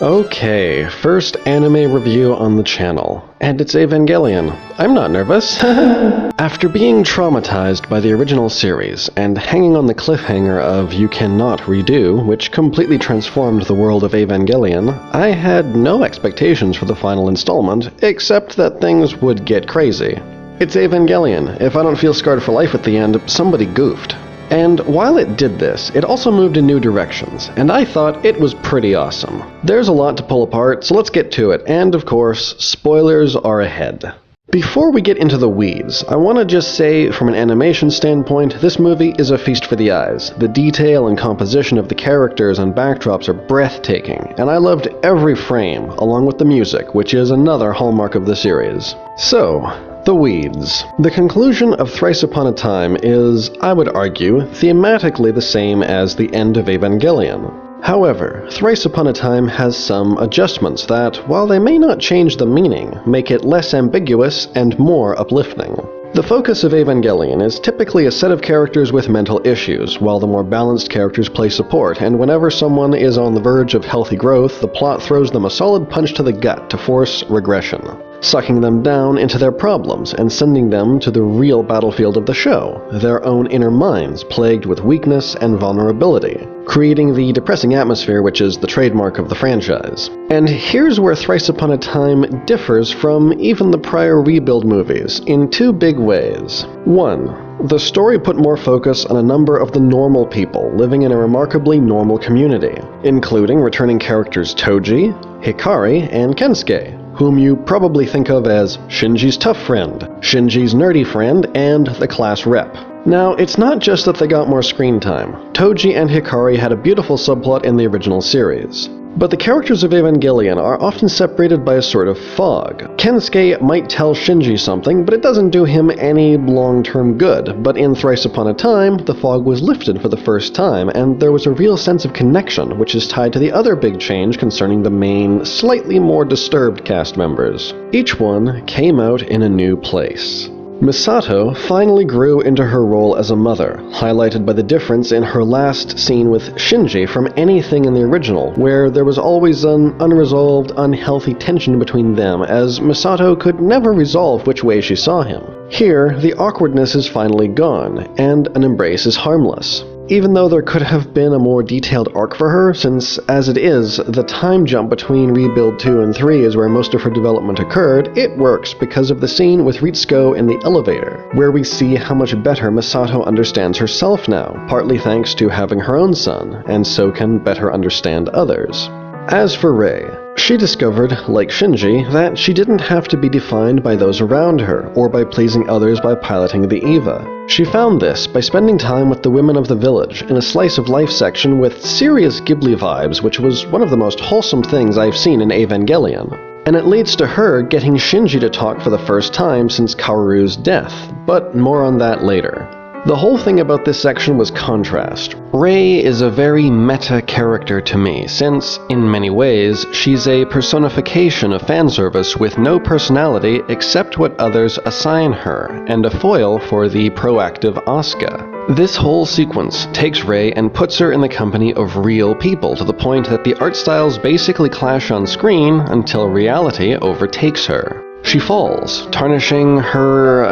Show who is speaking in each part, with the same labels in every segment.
Speaker 1: Okay, first anime review on the channel, and it's Evangelion. I'm not nervous. After being traumatized by the original series, and hanging on the cliffhanger of You Cannot Redo, which completely transformed the world of Evangelion, I had no expectations for the final installment, except that things would get crazy. It's Evangelion. If I don't feel scarred for life at the end, somebody goofed. And while it did this, it also moved in new directions, and I thought it was pretty awesome. There's a lot to pull apart, so let's get to it, and of course, spoilers are ahead. Before we get into the weeds, I want to just say, from an animation standpoint, this movie is a feast for the eyes. The detail and composition of the characters and backdrops are breathtaking, and I loved every frame, along with the music, which is another hallmark of the series. So, the weeds. The conclusion of Thrice Upon a Time is, I would argue, thematically the same as the end of Evangelion. However, Thrice Upon a Time has some adjustments that, while they may not change the meaning, make it less ambiguous and more uplifting. The focus of Evangelion is typically a set of characters with mental issues, while the more balanced characters play support, and whenever someone is on the verge of healthy growth, the plot throws them a solid punch to the gut to force regression, sucking them down into their problems and sending them to the real battlefield of the show, their own inner minds plagued with weakness and vulnerability, creating the depressing atmosphere which is the trademark of the franchise. And here's where Thrice Upon a Time differs from even the prior Rebuild movies, in two big ways. One, the story put more focus on a number of the normal people living in a remarkably normal community, including returning characters Toji, Hikari, and Kensuke, whom you probably think of as Shinji's tough friend, Shinji's nerdy friend, and the class rep. Now, it's not just that they got more screen time. Toji and Hikari had a beautiful subplot in the original series. But the characters of Evangelion are often separated by a sort of fog. Kensuke might tell Shinji something, but it doesn't do him any long-term good. But in Thrice Upon a Time, the fog was lifted for the first time, and there was a real sense of connection, which is tied to the other big change concerning the main, slightly more disturbed cast members. Each one came out in a new place. Misato finally grew into her role as a mother, highlighted by the difference in her last scene with Shinji from anything in the original, where there was always an unresolved, unhealthy tension between them, as Misato could never resolve which way she saw him. Here, the awkwardness is finally gone, and an embrace is harmless. Even though there could have been a more detailed arc for her, since, as it is, the time jump between Rebuild 2 and 3 is where most of her development occurred, it works because of the scene with Ritsuko in the elevator, where we see how much better Misato understands herself now, partly thanks to having her own son, and so can better understand others. As for Rei, she discovered, like Shinji, that she didn't have to be defined by those around her, or by pleasing others by piloting the Eva. She found this by spending time with the women of the village in a slice-of-life section with serious Ghibli vibes, which was one of the most wholesome things I've seen in Evangelion. And it leads to her getting Shinji to talk for the first time since Kaoru's death, but more on that later. The whole thing about this section was contrast. Rei is a very meta character to me, since, in many ways, she's a personification of fanservice with no personality except what others assign her, and a foil for the proactive Asuka. This whole sequence takes Rei and puts her in the company of real people, to the point that the art styles basically clash on screen until reality overtakes her. She falls, tarnishing her,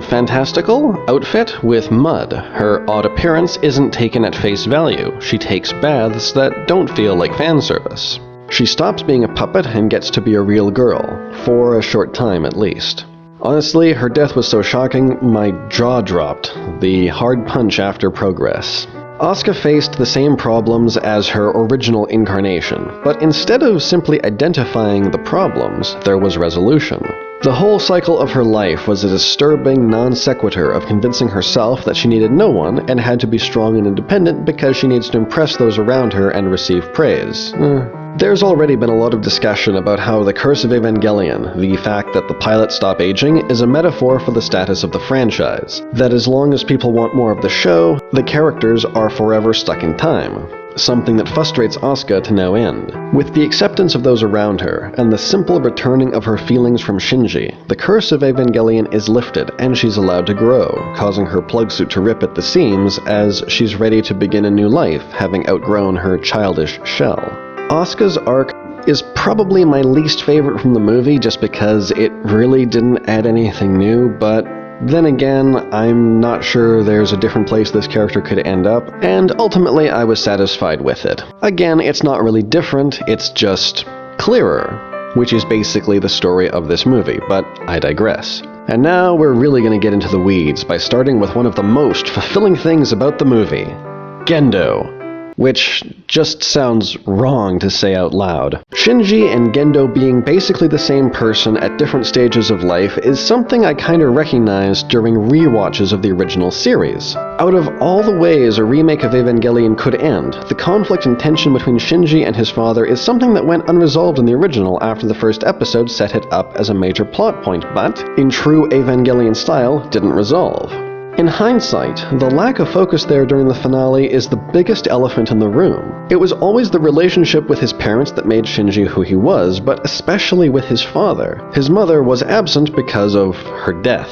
Speaker 1: fantastical outfit with mud. Her odd appearance isn't taken at face value. She takes baths that don't feel like fan service. She stops being a puppet and gets to be a real girl, for a short time at least. Honestly, her death was so shocking, my jaw dropped. The hard punch after progress. Asuka faced the same problems as her original incarnation, but instead of simply identifying the problems, there was resolution. The whole cycle of her life was a disturbing non sequitur of convincing herself that she needed no one and had to be strong and independent because she needs to impress those around her and receive praise. There's already been a lot of discussion about how the curse of Evangelion, the fact that the pilots stop aging, is a metaphor for the status of the franchise. That as long as people want more of the show, the characters are forever stuck in time. Something that frustrates Asuka to no end. With the acceptance of those around her, and the simple returning of her feelings from Shinji, the curse of Evangelion is lifted, and she's allowed to grow, causing her plug suit to rip at the seams as she's ready to begin a new life, having outgrown her childish shell. Asuka's arc is probably my least favorite from the movie just because it really didn't add anything new, but then again, I'm not sure there's a different place this character could end up, and ultimately I was satisfied with it. Again, it's not really different, it's just clearer, which is basically the story of this movie, but I digress. And now we're really going to get into the weeds by starting with one of the most fulfilling things about the movie, Gendo. Which just sounds wrong to say out loud. Shinji and Gendo being basically the same person at different stages of life is something I kinda recognized during rewatches of the original series. Out of all the ways a remake of Evangelion could end, the conflict and tension between Shinji and his father is something that went unresolved in the original after the first episode set it up as a major plot point, but, in true Evangelion style, didn't resolve. In hindsight, the lack of focus there during the finale is the biggest elephant in the room. It was always the relationship with his parents that made Shinji who he was, but especially with his father. His mother was absent because of her death.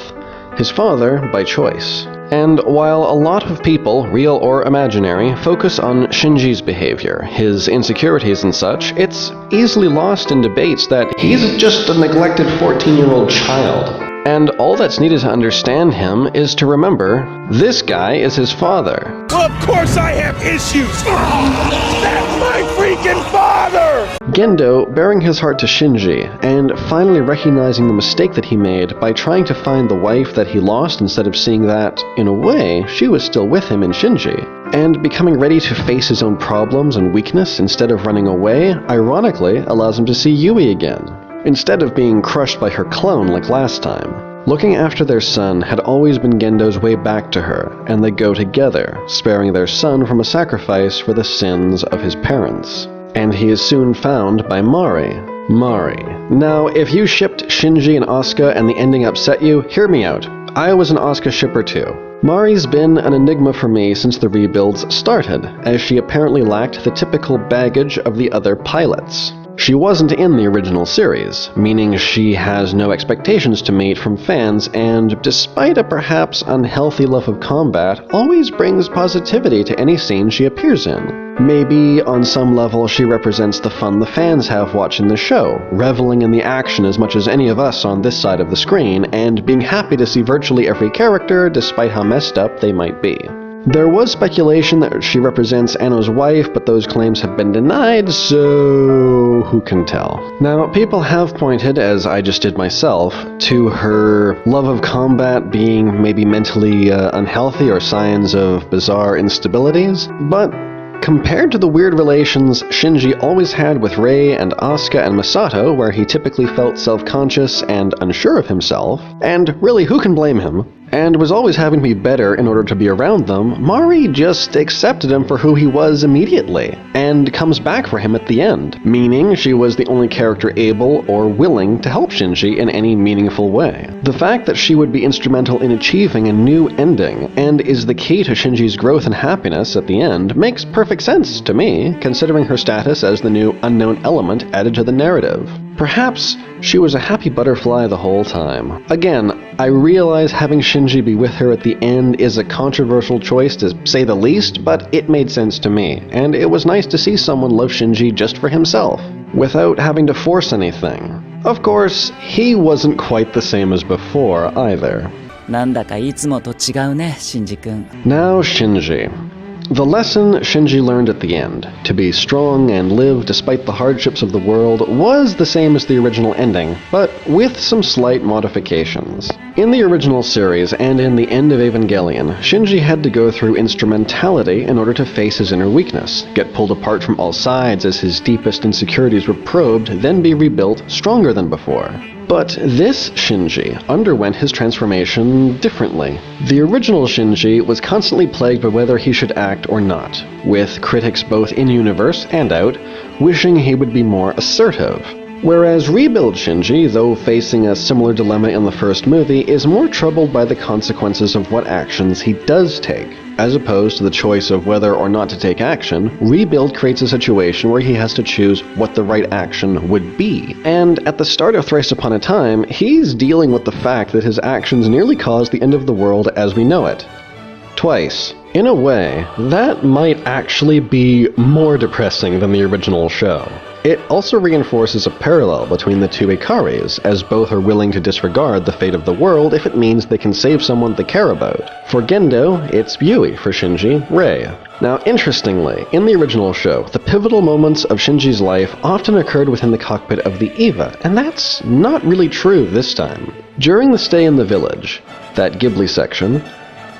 Speaker 1: His father, by choice. And while a lot of people, real or imaginary, focus on Shinji's behavior, his insecurities and such, it's easily lost in debates that he's just a neglected 14-year-old child. And all that's needed to understand him is to remember, this guy is his father.
Speaker 2: Well, of course I have issues! That's my freaking father!
Speaker 1: Gendo bearing his heart to Shinji, and finally recognizing the mistake that he made by trying to find the wife that he lost instead of seeing that, in a way, she was still with him in Shinji. And becoming ready to face his own problems and weakness instead of running away, ironically allows him to see Yui again, instead of being crushed by her clone like last time. Looking after their son had always been Gendo's way back to her, and they go together, sparing their son from a sacrifice for the sins of his parents. And he is soon found by Mari. Now, if you shipped Shinji and Asuka and the ending upset you, hear me out. I was an Asuka shipper too. Mari's been an enigma for me since the rebuilds started, as she apparently lacked the typical baggage of the other pilots. She wasn't in the original series, meaning she has no expectations to meet from fans, and despite a perhaps unhealthy love of combat, always brings positivity to any scene she appears in. Maybe, on some level, she represents the fun the fans have watching the show, reveling in the action as much as any of us on this side of the screen, and being happy to see virtually every character, despite how messed up they might be. There was speculation that she represents Anno's wife, but those claims have been denied, so who can tell? Now, people have pointed, as I just did myself, to her love of combat being maybe mentally unhealthy or signs of bizarre instabilities, but compared to the weird relations Shinji always had with Rei and Asuka and Masato, where he typically felt self-conscious and unsure of himself, and really who can blame him, and was always having to be better in order to be around them, Mari just accepted him for who he was immediately, and comes back for him at the end, meaning she was the only character able or willing to help Shinji in any meaningful way. The fact that she would be instrumental in achieving a new ending, and is the key to Shinji's growth and happiness at the end, makes perfect sense to me, considering her status as the new unknown element added to the narrative. Perhaps she was a happy butterfly the whole time. Again, I realize having Shinji be with her at the end is a controversial choice to say the least, but it made sense to me, and it was nice to see someone love Shinji just for himself, without having to force anything. Of course, he wasn't quite the same as before either.
Speaker 3: なんだかいつもと違うね、シンジ君。
Speaker 1: Now Shinji. The lesson Shinji learned at the end, to be strong and live despite the hardships of the world, was the same as the original ending, but with some slight modifications. In the original series, and in the end of Evangelion, Shinji had to go through instrumentality in order to face his inner weakness, get pulled apart from all sides as his deepest insecurities were probed, then be rebuilt stronger than before. But this Shinji underwent his transformation differently. The original Shinji was constantly plagued by whether he should act or not, with critics both in-universe and out wishing he would be more assertive. Whereas rebuild Shinji, though facing a similar dilemma in the first movie, is more troubled by the consequences of what actions he does take. As opposed to the choice of whether or not to take action, rebuild creates a situation where he has to choose what the right action would be. And at the start of Thrice Upon a Time, he's dealing with the fact that his actions nearly caused the end of the world as we know it. Twice. In a way, that might actually be more depressing than the original show. It also reinforces a parallel between the two Ikaris, as both are willing to disregard the fate of the world if it means they can save someone they care about. For Gendo, it's Yui. For Shinji, Rei. Now, interestingly, in the original show, the pivotal moments of Shinji's life often occurred within the cockpit of the Eva, and that's not really true this time. During the stay in the village, that Ghibli section,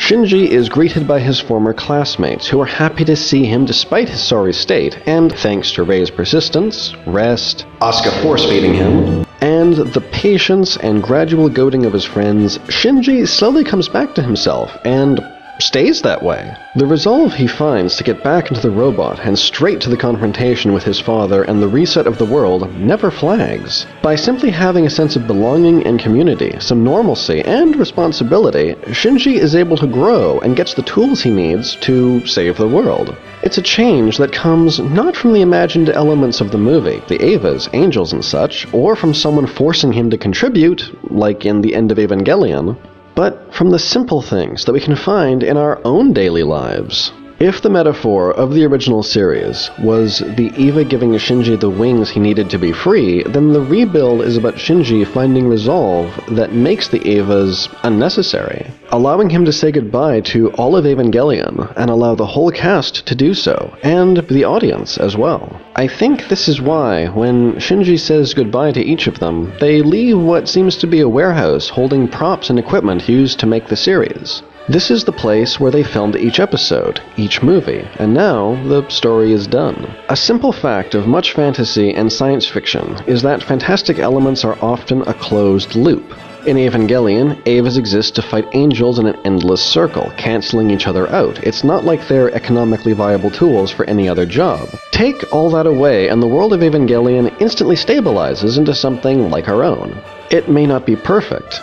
Speaker 1: Shinji is greeted by his former classmates, who are happy to see him despite his sorry state, and thanks to Rei's persistence, rest, Asuka force-feeding him, and the patience and gradual goading of his friends, Shinji slowly comes back to himself, and stays that way. The resolve he finds to get back into the robot and straight to the confrontation with his father and the reset of the world never flags. By simply having a sense of belonging and community, some normalcy and responsibility, Shinji is able to grow and gets the tools he needs to save the world. It's a change that comes not from the imagined elements of the movie, the Evas, angels and such, or from someone forcing him to contribute, like in the end of Evangelion, but from the simple things that we can find in our own daily lives. If the metaphor of the original series was the Eva giving Shinji the wings he needed to be free, then the rebuild is about Shinji finding resolve that makes the Evas unnecessary, allowing him to say goodbye to all of Evangelion and allow the whole cast to do so, and the audience as well. I think this is why, when Shinji says goodbye to each of them, they leave what seems to be a warehouse holding props and equipment used to make the series. This is the place where they filmed each episode, each movie, and now the story is done. A simple fact of much fantasy and science fiction is that fantastic elements are often a closed loop. In Evangelion, Evas exist to fight angels in an endless circle, canceling each other out. It's not like they're economically viable tools for any other job. Take all that away, and the world of Evangelion instantly stabilizes into something like our own. It may not be perfect,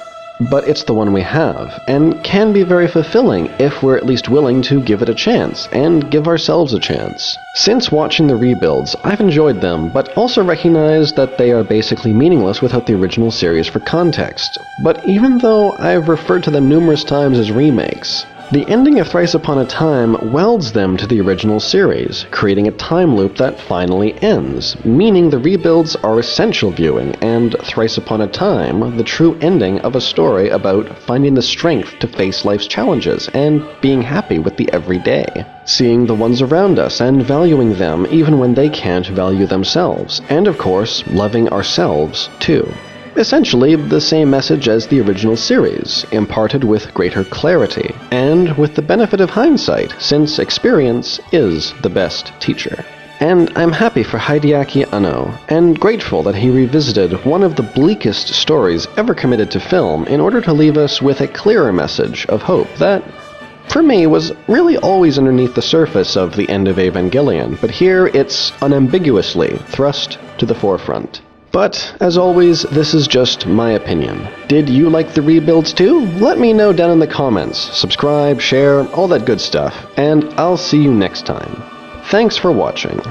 Speaker 1: but it's the one we have, and can be very fulfilling if we're at least willing to give it a chance, and give ourselves a chance. Since watching the rebuilds, I've enjoyed them, but also recognize that they are basically meaningless without the original series for context. But even though I've referred to them numerous times as remakes, the ending of Thrice Upon a Time welds them to the original series, creating a time loop that finally ends, meaning the rebuilds are essential viewing, and Thrice Upon a Time, the true ending of a story about finding the strength to face life's challenges and being happy with the everyday. Seeing the ones around us and valuing them even when they can't value themselves, and of course, loving ourselves too. Essentially the same message as the original series, imparted with greater clarity, and with the benefit of hindsight, since experience is the best teacher. And I'm happy for Hideaki Anno, and grateful that he revisited one of the bleakest stories ever committed to film in order to leave us with a clearer message of hope that, for me, was really always underneath the surface of the end of Evangelion, but here it's unambiguously thrust to the forefront. But, as always, this is just my opinion. Did you like the rebuilds too? Let me know down in the comments. Subscribe, share, all that good stuff, and I'll see you next time. Thanks for watching.